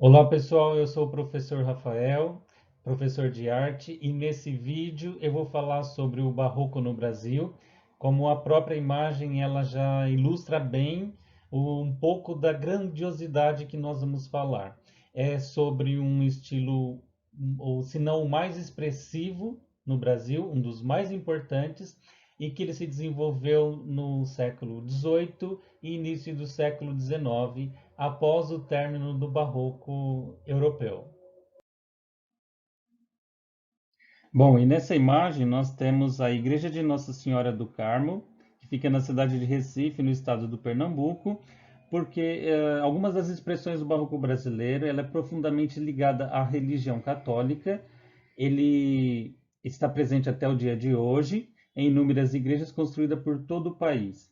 Olá pessoal, eu sou o professor Rafael, professor de arte, e nesse vídeo eu vou falar sobre o Barroco no Brasil. Como a própria imagem ela já ilustra bem um pouco da grandiosidade que nós vamos falar. É sobre um estilo, ou se não o mais expressivo no Brasil, um dos mais importantes, e que ele se desenvolveu no século XVIII e início do século XIX, após o término do Barroco europeu. Bom, e nessa imagem nós temos a Igreja de Nossa Senhora do Carmo, que fica na cidade de Recife, no estado do Pernambuco, porque algumas das expressões do Barroco brasileiro ela é profundamente ligada à religião católica. Ele está presente até o dia de hoje em inúmeras igrejas construídas por todo o país.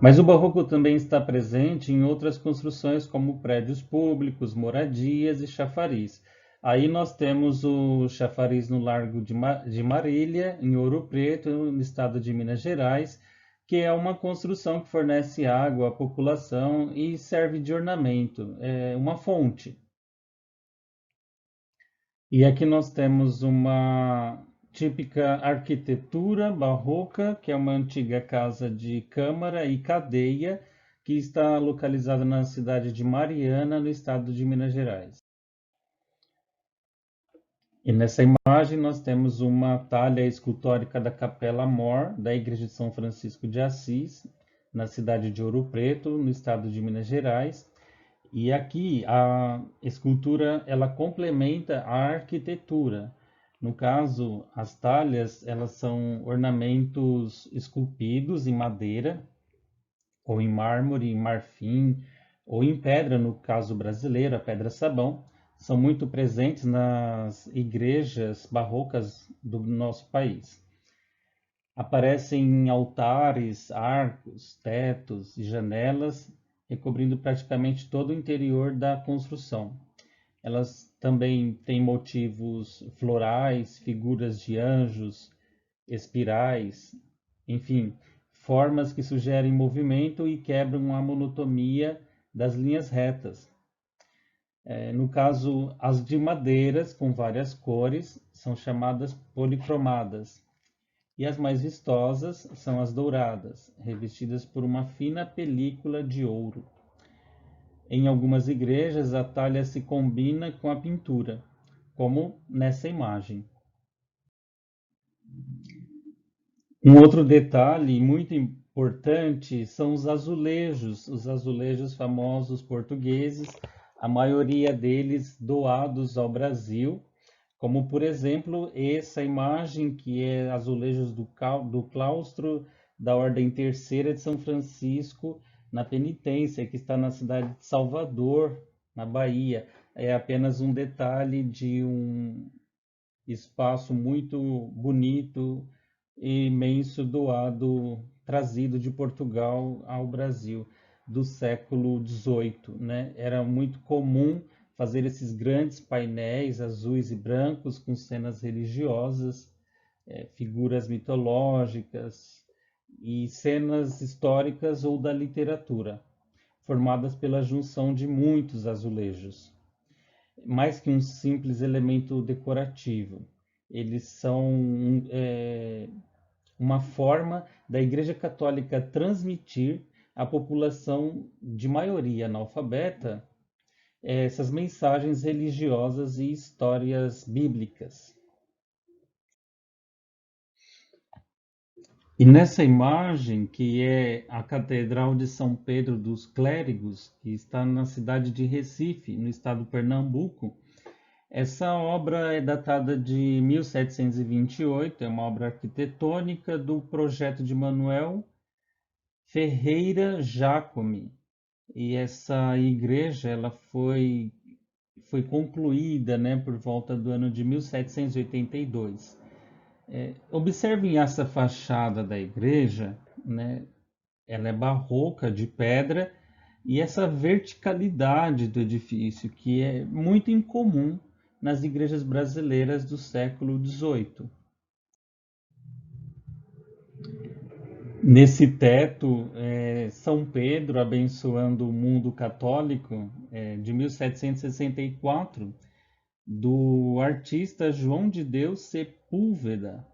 Mas o barroco também está presente em outras construções, como prédios públicos, moradias e chafariz. Aí nós temos o chafariz no Largo de Marília, em Ouro Preto, no estado de Minas Gerais, que é uma construção que fornece água à população e serve de ornamento, é uma fonte. E aqui nós temos uma típica arquitetura barroca, que é uma antiga casa de câmara e cadeia, que está localizada na cidade de Mariana, no estado de Minas Gerais. E nessa imagem nós temos uma talha escultórica da Capela Mor, da Igreja de São Francisco de Assis, na cidade de Ouro Preto, no estado de Minas Gerais. E aqui a escultura ela complementa a arquitetura. No caso, as talhas elas são ornamentos esculpidos em madeira, ou em mármore, em marfim, ou em pedra, no caso brasileiro, a pedra sabão, são muito presentes nas igrejas barrocas do nosso país. Aparecem em altares, arcos, tetos e janelas, recobrindo praticamente todo o interior da construção. Elas também têm motivos florais, figuras de anjos, espirais, enfim, formas que sugerem movimento e quebram a monotonia das linhas retas. No caso, as de madeiras com várias cores são chamadas policromadas, e as mais vistosas são as douradas, revestidas por uma fina película de ouro. Em algumas igrejas, a talha se combina com a pintura, como nessa imagem. Um outro detalhe muito importante são os azulejos famosos portugueses, a maioria deles doados ao Brasil, como por exemplo essa imagem que é azulejos do claustro da Ordem Terceira de São Francisco na Penitência, que está na cidade de Salvador, na Bahia. É apenas um detalhe de um espaço muito bonito e imenso doado, trazido de Portugal ao Brasil do século XVIII, né? Era muito comum fazer esses grandes painéis azuis e brancos com cenas religiosas, figuras mitológicas e cenas históricas ou da literatura, formadas pela junção de muitos azulejos mais que um simples elemento decorativo. Eles são uma forma da Igreja Católica transmitir à população de maioria analfabeta essas mensagens religiosas e histórias bíblicas. E nessa imagem, que é a Catedral de São Pedro dos Clérigos, que está na cidade de Recife, no estado de Pernambuco, essa obra é datada de 1728, é uma obra arquitetônica do projeto de Manuel Ferreira Jacome. E essa igreja ela foi concluída, né, por volta do ano de 1782. Observem essa fachada da igreja, né, ela é barroca, de pedra, e essa verticalidade do edifício, que é muito incomum nas igrejas brasileiras do século XVIII. Nesse teto, São Pedro abençoando o mundo católico, de 1764, do artista João de Deus Sepúlveda,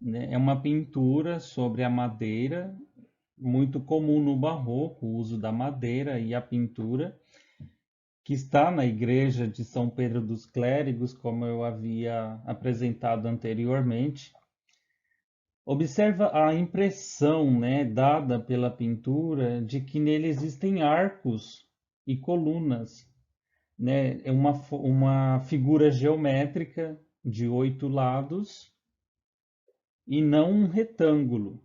né? É uma pintura sobre a madeira, muito comum no barroco, o uso da madeira e a pintura, que está na igreja de São Pedro dos Clérigos, como eu havia apresentado anteriormente. Observa a impressão, né, dada pela pintura de que nele existem arcos e colunas, né? É uma figura geométrica de 8 lados e não um retângulo,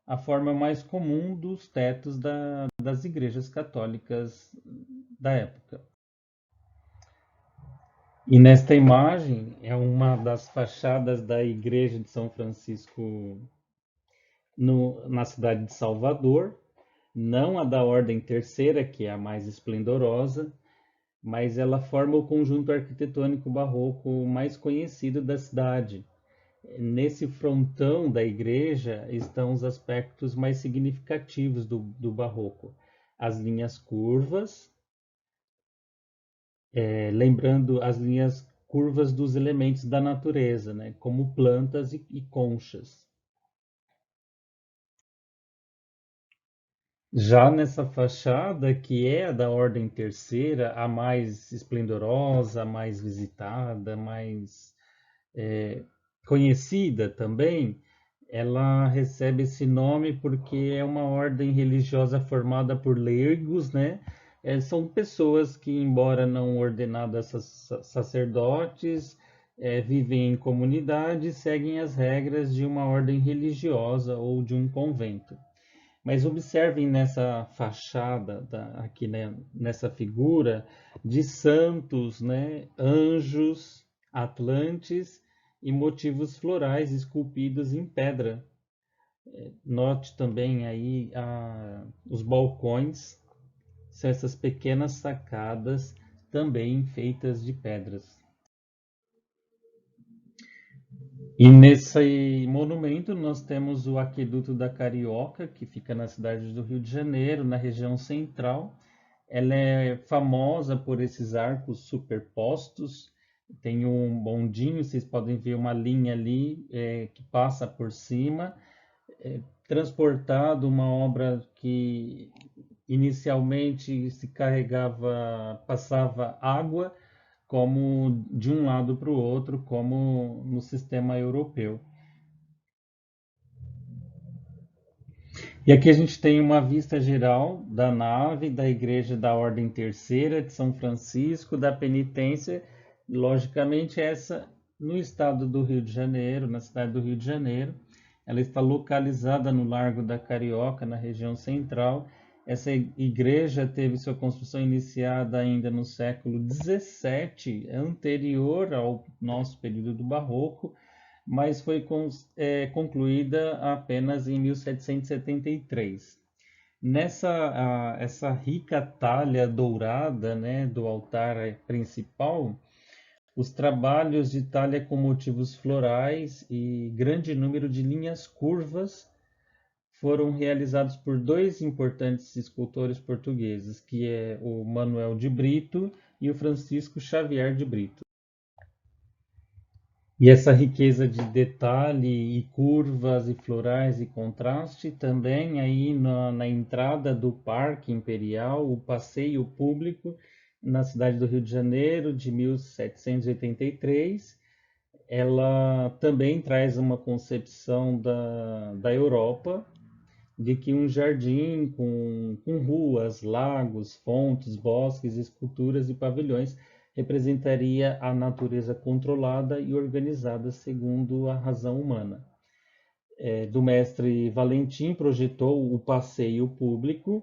a forma mais comum dos tetos das igrejas católicas da época. E nesta imagem é uma das fachadas da igreja de São Francisco na cidade de Salvador, não a da Ordem Terceira, que é a mais esplendorosa, mas ela forma o conjunto arquitetônico barroco mais conhecido da cidade. Nesse frontão da igreja estão os aspectos mais significativos do barroco. As linhas curvas, lembrando as linhas curvas dos elementos da natureza, né, como plantas e conchas. Já nessa fachada, que é a da Ordem Terceira, a mais esplendorosa, a mais visitada, mais conhecida também, ela recebe esse nome porque é uma ordem religiosa formada por leigos, né? São pessoas que, embora não ordenadas sacerdotes, vivem em comunidade, seguem as regras de uma ordem religiosa ou de um convento. Mas observem nessa fachada, aqui, né, nessa figura de santos, né, anjos, atlantes e motivos florais esculpidos em pedra. Note também aí os balcões, são essas pequenas sacadas também feitas de pedras. E nesse monumento nós temos o Aqueduto da Carioca, que fica na cidade do Rio de Janeiro, na região central. Ela é famosa por esses arcos superpostos. Tem um bondinho, vocês podem ver uma linha ali que passa por cima, transportado uma obra que inicialmente se carregava, passava água como de um lado para o outro, como no sistema europeu. E aqui a gente tem uma vista geral da nave da Igreja da Ordem Terceira de São Francisco da Penitência, logicamente essa no estado do Rio de Janeiro, na cidade do Rio de Janeiro. Ela está localizada no Largo da Carioca, na região central. Essa igreja teve sua construção iniciada ainda no século XVII, anterior ao nosso período do Barroco, mas foi concluída apenas em 1773. Essa rica talha dourada, né, do altar principal, os trabalhos de talha com motivos florais e grande número de linhas curvas foram realizados por dois importantes escultores portugueses, que é o Manuel de Brito e o Francisco Xavier de Brito. E essa riqueza de detalhe e curvas e florais e contraste também aí na entrada do Parque Imperial, o passeio público na cidade do Rio de Janeiro de 1783, ela também traz uma concepção da Europa de que um jardim com ruas, lagos, fontes, bosques, esculturas e pavilhões representaria a natureza controlada e organizada segundo a razão humana. Do mestre Valentim projetou o passeio público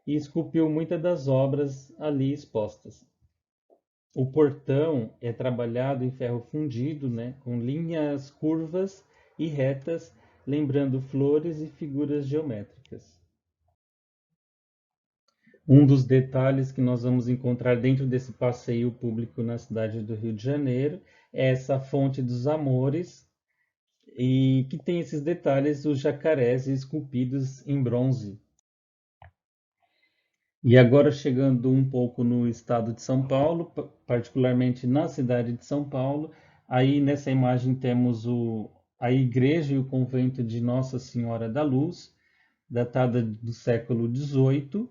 e esculpiu muitas das obras ali expostas. O portão é trabalhado em ferro fundido, né, com linhas curvas e retas, lembrando flores e figuras geométricas. Um dos detalhes que nós vamos encontrar dentro desse passeio público na cidade do Rio de Janeiro é essa fonte dos amores, e que tem esses detalhes, os jacarés esculpidos em bronze. E agora chegando um pouco no estado de São Paulo, particularmente na cidade de São Paulo, aí nessa imagem temos a igreja e o convento de Nossa Senhora da Luz, datada do século XVIII,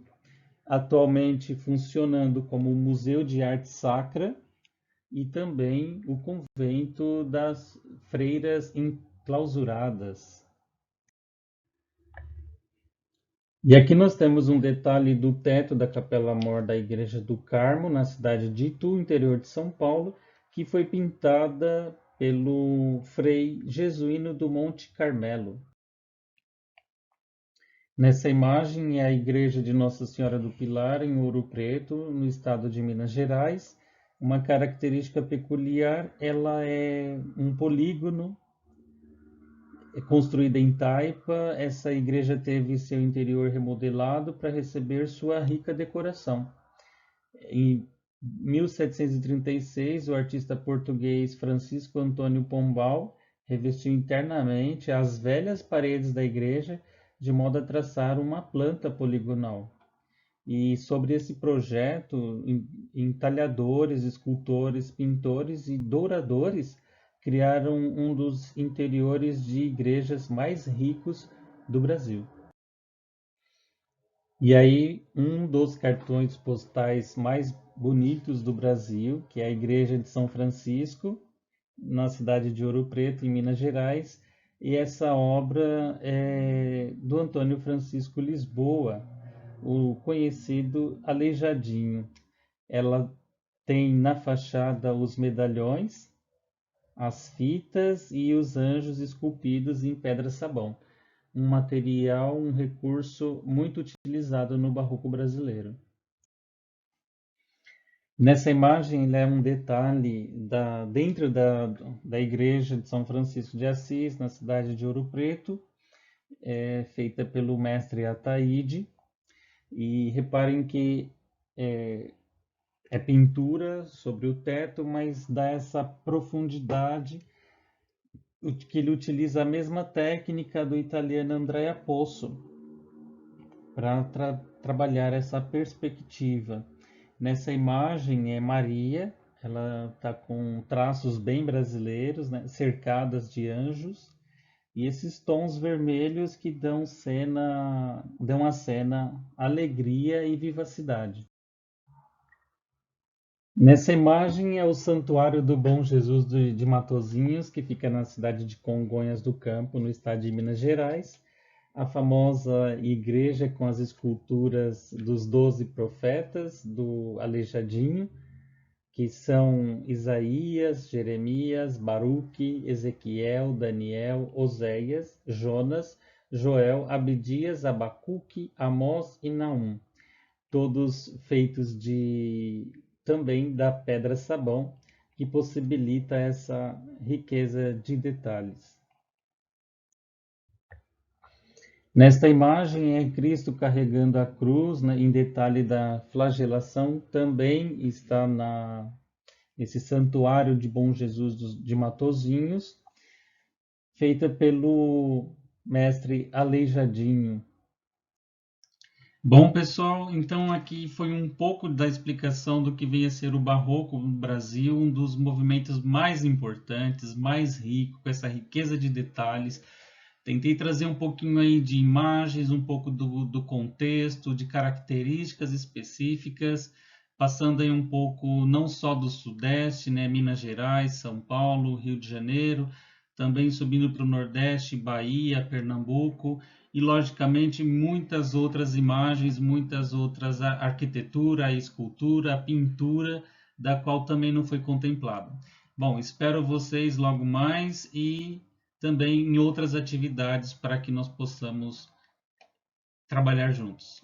atualmente funcionando como Museu de Arte Sacra, e também o convento das Freiras Enclausuradas. E aqui nós temos um detalhe do teto da Capela Mor da Igreja do Carmo, na cidade de Itu, interior de São Paulo, que foi pintada pelo Frei Jesuíno do Monte Carmelo. Nessa imagem é a Igreja de Nossa Senhora do Pilar, em Ouro Preto, no estado de Minas Gerais. Uma característica peculiar, ela é um polígono construída em taipa. Essa igreja teve seu interior remodelado para receber sua rica decoração. Em 1736, o artista português Francisco Antônio Pombal revestiu internamente as velhas paredes da igreja de modo a traçar uma planta poligonal. E sobre esse projeto, entalhadores, escultores, pintores e douradores criaram um dos interiores de igrejas mais ricos do Brasil. E aí, um dos cartões postais mais bonitos do Brasil, que é a Igreja de São Francisco, na cidade de Ouro Preto, em Minas Gerais, e essa obra é do Antônio Francisco Lisboa, o conhecido Aleijadinho. Ela tem na fachada os medalhões, as fitas e os anjos esculpidos em pedra-sabão, um material, um recurso muito utilizado no barroco brasileiro. Nessa imagem, ele é um detalhe dentro da igreja de São Francisco de Assis, na cidade de Ouro Preto, feita pelo mestre Ataíde. E reparem que é pintura sobre o teto, mas dá essa profundidade, que ele utiliza a mesma técnica do italiano Andrea Posso para trabalhar essa perspectiva. Nessa imagem é Maria, ela está com traços bem brasileiros, né, cercadas de anjos, e esses tons vermelhos que dão à cena alegria e vivacidade. Nessa imagem é o Santuário do Bom Jesus de Matozinhos, que fica na cidade de Congonhas do Campo, no estado de Minas Gerais. A famosa igreja com as esculturas dos 12 profetas do Aleijadinho, que são Isaías, Jeremias, Baruque, Ezequiel, Daniel, Oséias, Jonas, Joel, Abdias, Abacuque, Amós e Naum, todos feitos também da pedra-sabão, que possibilita essa riqueza de detalhes. Nesta imagem é Cristo carregando a cruz, né, em detalhe da flagelação, também está nesse santuário de Bom Jesus de Matozinhos, feita pelo mestre Aleijadinho. Bom, pessoal, então aqui foi um pouco da explicação do que vem a ser o Barroco no Brasil, um dos movimentos mais importantes, mais rico, com essa riqueza de detalhes. Tentei trazer um pouquinho aí de imagens, um pouco do contexto, de características específicas, passando aí um pouco não só do Sudeste, né, Minas Gerais, São Paulo, Rio de Janeiro, também subindo para o Nordeste, Bahia, Pernambuco, e logicamente muitas outras imagens, muitas outras arquitetura, escultura, pintura, da qual também não foi contemplado. Bom, espero vocês logo mais e também em outras atividades para que nós possamos trabalhar juntos.